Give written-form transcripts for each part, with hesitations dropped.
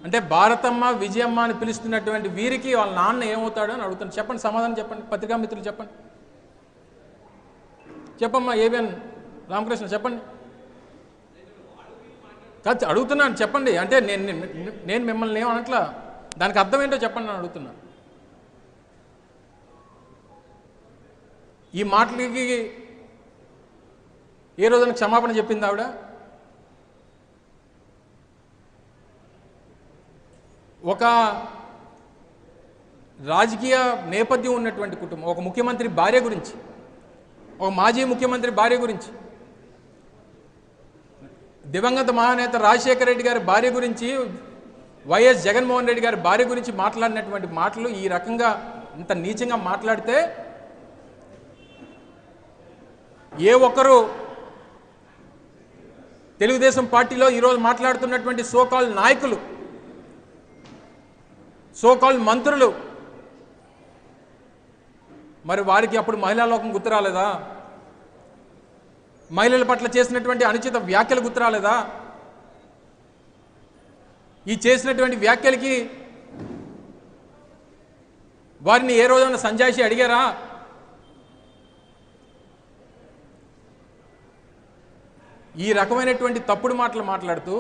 అంటే భారతమ్మ విజయమ్మ అని పిలుస్తున్నటువంటి వీరికి వాళ్ళ నాన్న ఏమవుతాడు అని అడుగుతాను. చెప్పండి, సమాధానం చెప్పండి. పత్రికా మిత్రులు చెప్పండి. చెప్పమ్మా ఏబిఎన్ రామకృష్ణ చెప్పండి. కాదు అడుగుతున్నాను, చెప్పండి. అంటే నేను మిమ్మల్ని ఏమనట్లా, దానికి అర్థం ఏంటో చెప్పండి అని అడుగుతున్నా. ఈ మాటలకి ఏ రోజున క్షమాపణ చెప్పింది ఆవిడ? ఒక రాజకీయ నేపథ్యం ఉన్నటువంటి కుటుంబం, ఒక ముఖ్యమంత్రి భార్య గురించి, ఒక మాజీ ముఖ్యమంత్రి భార్య గురించి, దివంగత మహానేత రాజశేఖర రెడ్డి గారి భార్య గురించి, వైఎస్ జగన్మోహన్ రెడ్డి గారి భార్య గురించి మాట్లాడినటువంటి మాటలు ఈ రకంగా ఇంత నీచంగా మాట్లాడితే ఏ ఒక్కరు తెలుగుదేశం పార్టీలో ఈరోజు మాట్లాడుతున్నటువంటి సోకాల్ నాయకులు, సోకాల్ మంత్రులు, మరి వారికి అప్పుడు మహిళా లోకం గుర్తురాలేదా? మహిళల పట్ల చేసినటువంటి అనుచిత వ్యాఖ్యలు గుర్తురాలేదా? ఈ చేసినటువంటి వ్యాఖ్యలకి వారిని ఏ రోజైనా సంజాయిషి అడిగారా? ఈ రకమైనటువంటి తప్పుడు మాటలు మాట్లాడుతూ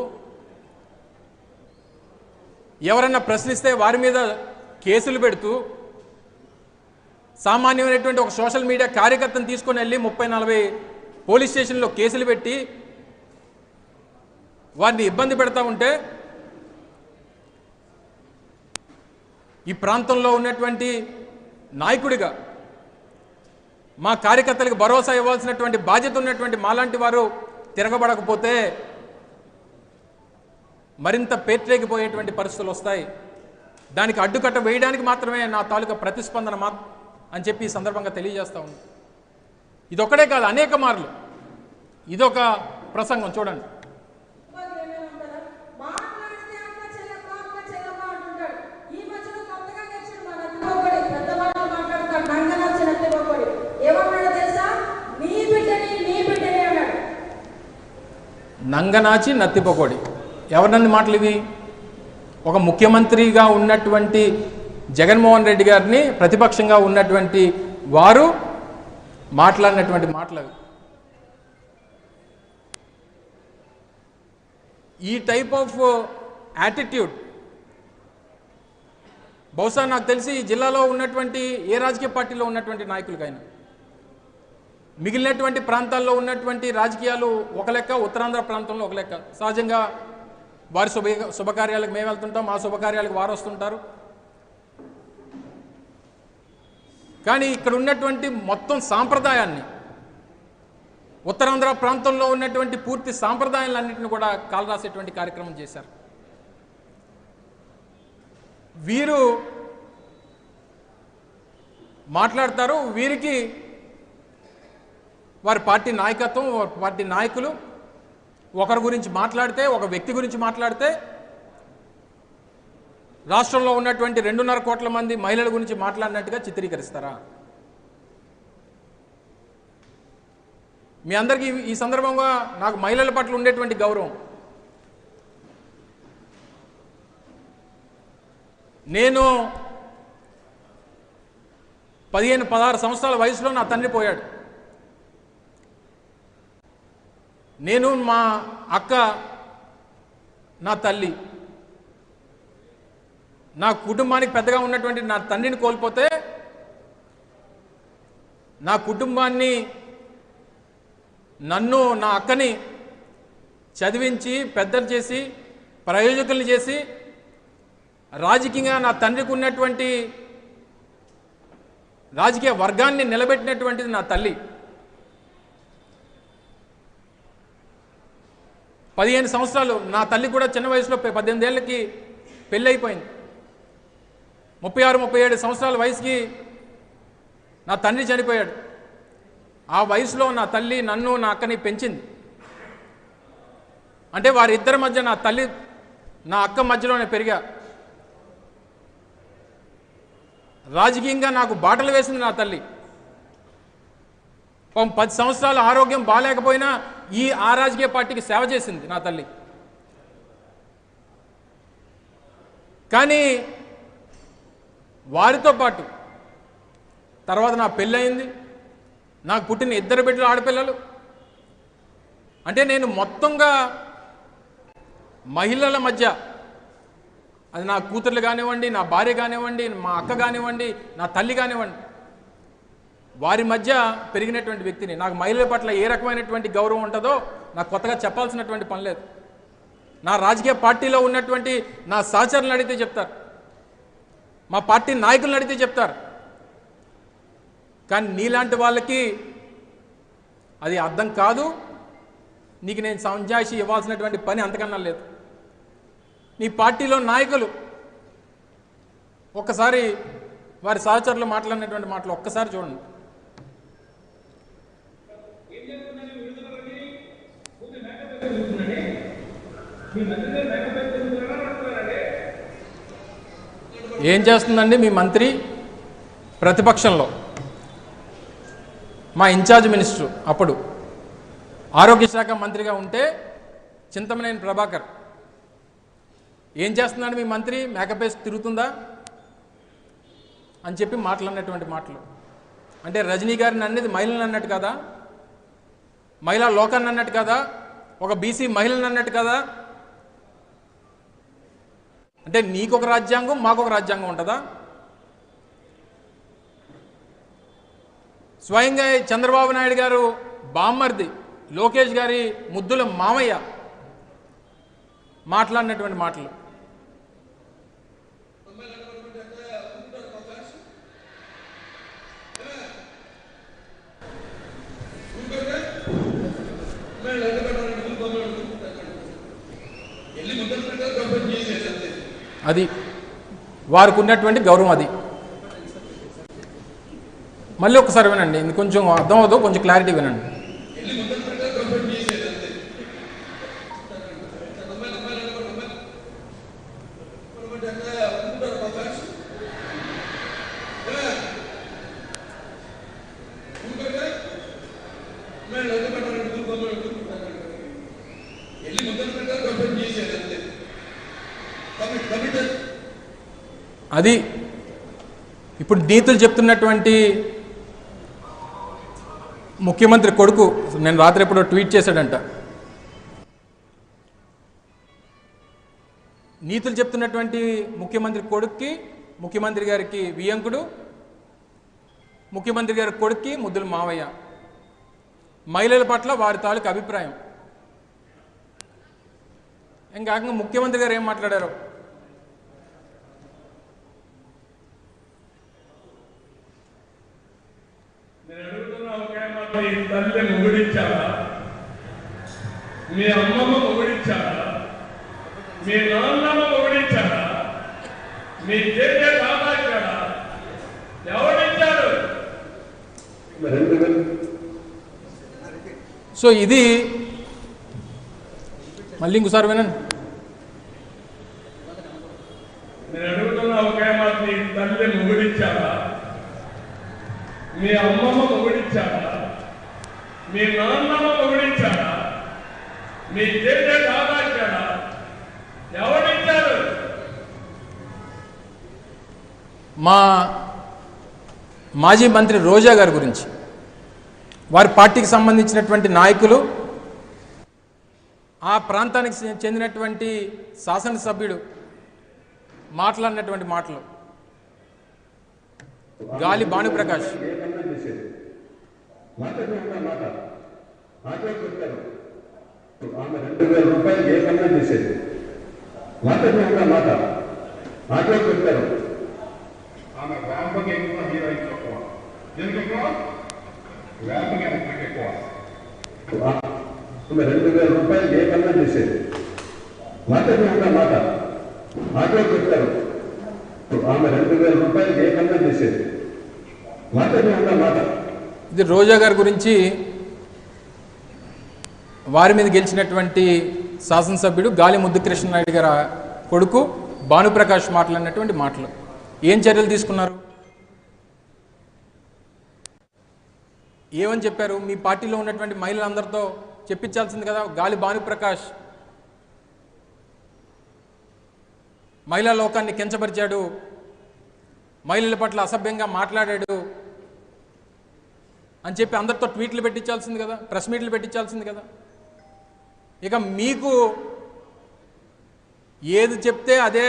ఎవరన్నా ప్రశ్నిస్తే వారి మీద కేసులు పెడుతూ సామాన్యమైనటువంటి ఒక సోషల్ మీడియా కార్యకర్తను తీసుకొని వెళ్ళి 30-40 పోలీస్ స్టేషన్లో కేసులు పెట్టి వారిని ఇబ్బంది పెడతా ఉంటే ఈ ప్రాంతంలో ఉన్నటువంటి నాయకుడిగా మా కార్యకర్తలకు భరోసా ఇవ్వాల్సినటువంటి బాధ్యత ఉన్నటువంటి మాలాంటి వారు తిరగబడకపోతే మరింత పేట్రేగిపోయేటువంటి పరిస్థితులు వస్తాయి. దానికి అడ్డుకట్ట వేయడానికి మాత్రమే నా తాలూకా ప్రతిస్పందన అని చెప్పి ఈ సందర్భంగా తెలియజేస్తా ఉంది. ఇదొక్కడే కాదు, అనేక మార్లు ఇదొక ప్రసంగం చూడండి. నంగనాచి నత్తిపకోడి ఎవరినంది మాటలు ఇవి? ఒక ముఖ్యమంత్రిగా ఉన్నటువంటి జగన్మోహన్ రెడ్డి గారిని ప్రతిపక్షంగా ఉన్నటువంటి వారు మాట్లాడినటువంటి మాటలు. ఈ టైప్ ఆఫ్ యాటిట్యూడ్ బహుశా నాకు తెలిసి ఈ జిల్లాలో ఉన్నటువంటి ఏ రాజకీయ పార్టీలో ఉన్నటువంటి నాయకులకైనా, మిగిలినటువంటి ప్రాంతాల్లో ఉన్నటువంటి రాజకీయాలు ఒక లెక్క, ఉత్తరాంధ్ర ప్రాంతంలో ఒక లెక్క. సహజంగా వారి శుభకార్యాలకు మేము వెళ్తుంటాం, మా శుభకార్యాలకు వారు వస్తుంటారు. కానీ ఇక్కడ ఉన్నటువంటి మొత్తం సాంప్రదాయాన్ని, ఉత్తరాంధ్ర ప్రాంతంలో ఉన్నటువంటి పూర్తి సాంప్రదాయాలన్నింటినీ కూడా కాలరాసేటువంటి కార్యక్రమం చేశారు. వీరు మాట్లాడతారు, వీరికి వారి పార్టీ నాయకత్వం, పార్టీ నాయకులు ఒకరి గురించి మాట్లాడితే, ఒక వ్యక్తి గురించి మాట్లాడితే రాష్ట్రంలో ఉన్నటువంటి 2.5 కోట్ల మంది మహిళల గురించి మాట్లాడినట్టుగా చిత్రీకరిస్తారా? మీ అందరికీ ఈ సందర్భంగా నాకు మహిళల పట్ల ఉండేటువంటి గౌరవం, నేను 15-16 సంవత్సరాల వయసులో నా తండ్రి పోయాడు. నేను, మా అక్క, నా తల్లి, నా కుటుంబానికి పెద్దగా ఉన్నటువంటి నా తండ్రిని కోల్పోతే నా కుటుంబాన్ని, నన్ను, నా అక్కని చదివించి పెద్దలు చేసి ప్రయోజకుల్ని చేసి రాజకీయంగా నా తండ్రికి ఉన్నటువంటి రాజకీయ వర్గాన్ని నిలబెట్టినటువంటిది నా తల్లి. 15 సంవత్సరాలు నా తల్లి కూడా చిన్న వయసులో 18 ఏళ్ళకి పెళ్ళి అయిపోయింది. 36-37 సంవత్సరాల వయసుకి నా తండ్రి చనిపోయాడు. ఆ వయసులో నా తల్లి నన్ను, నా అక్కని పెంచింది. అంటే వారిద్దరి మధ్య నా తల్లి, నా అక్క మధ్యలోనే పెరిగా. రాజకీయంగా నాకు బాటలు వేసింది నా తల్లి. 10 సంవత్సరాలు ఆరోగ్యం బాగాలేకపోయినా ఆ రాజకీయ పార్టీకి సేవ చేసింది నా తల్లి. కానీ వారితో పాటు తర్వాత నా పెళ్ళయింది, నాకు పుట్టిన 2 బిడ్డలు ఆడపిల్లలు. అంటే నేను మొత్తంగా మహిళల మధ్య, అది నా కూతుర్లు కానివ్వండి, నా భార్య కానివ్వండి, మా అక్క కానివ్వండి, నా తల్లి కానివ్వండి, వారి మధ్య పెరిగినటువంటి వ్యక్తిని. నాకు మహిళల పట్ల ఏ రకమైనటువంటి గౌరవం ఉంటుందో నాకు కొత్తగా చెప్పాల్సినటువంటి పని లేదు. నా రాజకీయ పార్టీలో ఉన్నటువంటి నా సహచరులను అడిగితే చెప్తారు, మా పార్టీ నాయకులను అడిగితే చెప్తారు. కానీ నీలాంటి వాళ్ళకి అది అర్థం కాదు. నీకు నేను సంజాయిషి ఇవ్వాల్సినటువంటి పని అంతకన్నా లేదు. నీ పార్టీలో నాయకులు ఒక్కసారి వారి సహచరులు మాట్లాడినటువంటి మాటలు ఒక్కసారి చూడండి. ఏం చేస్తుందండి మీ మంత్రి? ప్రతిపక్షంలో మా ఇన్ఛార్జ్ మినిస్టర్ అప్పుడు ఆరోగ్య శాఖ మంత్రిగా ఉంటే చింతమనేని ప్రభాకర్ ఏం చేస్తున్నాడు మీ మంత్రి? మేకప్ వేసి తిరుగుతుందా అని చెప్పి మాట్లాడినటువంటి మాటలు. అంటే రజనీ గారిని అనేది మహిళలను అన్నట్టు కదా, మహిళా లోకాన్ని అన్నట్టు కదా, ఒక బీసీ మహిళలను అన్నట్టు కదా. అంటే నీకొక రాజ్యాంగం, మాకొక రాజ్యాంగం ఉంటుందా? స్వయంగా చంద్రబాబు నాయుడు గారు బామ్మర్ది లోకేష్ గారి ముద్దుల మామయ్య మాట్లాడినటువంటి మాటలు. అది వారికి ఉన్నటువంటి గౌరవం. అది మళ్ళీ ఒకసారి వినండి, ఇది కొంచెం అర్థం అవుతుందో కొంచెం క్లారిటీ వినండి. అది ఇప్పుడు నీతులు చెప్తున్నటువంటి ముఖ్యమంత్రి కొడుకు నేను రాత్రి ఎప్పుడో ట్వీట్ చేశాడంట. నీతులు చెప్తున్నటువంటి ముఖ్యమంత్రి కొడుక్కి ముఖ్యమంత్రి గారికి వియంకుడు, ముఖ్యమంత్రి గారి కొడుక్కి ముద్దుల మావయ్య. మహిళల పట్ల వారి తాలూకు అభిప్రాయం. ఇంకా ముఖ్యమంత్రి గారు ఏం మాట్లాడారో మీ తల్లి మొగుడిచ్చారా, మీ అమ్మమ్మ మొగుడిచ్చారా, మీ నాన్నమ్మ మొగుడిచ్చారా, మీ చేసే కాపాడారా, ఎవరిచ్చారు? సో ఇది మళ్ళీ ఇంకోసారి వినండి. నేను అడుగుతున్నా ఒకే మాట, మీ తల్లి మొగుడిచ్చారా, మీ అమ్మమ్మ మొగుడిచ్చారా, మీ నాన్నమ్మ మొగుడిచ్చారా, మీ చేసే కాపాడారా, ఎవరిచ్చారు? మా మాజీ మంత్రి రోజా గారి గురించి వారి పార్టీకి సంబంధించినటువంటి నాయకులు, ఆ ప్రాంతానికి చెందినటువంటి శాసనసభ్యుడు మాట్లాడినటువంటి మాటలు. గాలి భానుప్రకాష్ ఆమె 2000 రూపాయలు ఏ కన్నా చేసేది మాట మాట ఆటో పెట్టారు. ఆమె వ్యాపంగా ఎక్కువ హీరోయిన్ తక్కువ, దీనికి ఎక్కువ వ్యాపంగా ఎక్కువ. ఆమె 2000 రూపాయలు ఏ కన్నా చేసేది మాట మాట ఆటో పెట్టారు. ఆమె 2000 రూపాయలు ఏ కన్నా చేసేది మాట మాట. ఇది రోజా గారి గురించి వారి మీద గెలిచినటువంటి శాసనసభ్యుడు గాలి ముద్దుకృష్ణనాయుడు గారి కొడుకు భానుప్రకాష్ మాట్లాడినటువంటి మాటలు. ఏం చర్యలు తీసుకున్నారు? ఏమని చెప్పారు? మీ పార్టీలో ఉన్నటువంటి మహిళలందరితో చెప్పించాల్సింది కదా. గాలి భానుప్రకాష్ మహిళా లోకాన్ని కించపరిచాడు, మహిళల పట్ల అసభ్యంగా మాట్లాడాడు అని చెప్పి అందరితో ట్వీట్లు పెట్టించాల్సింది కదా, ప్రెస్ మీట్లు పెట్టించాల్సింది కదా. ఇక మీకు ఏది చెప్తే అదే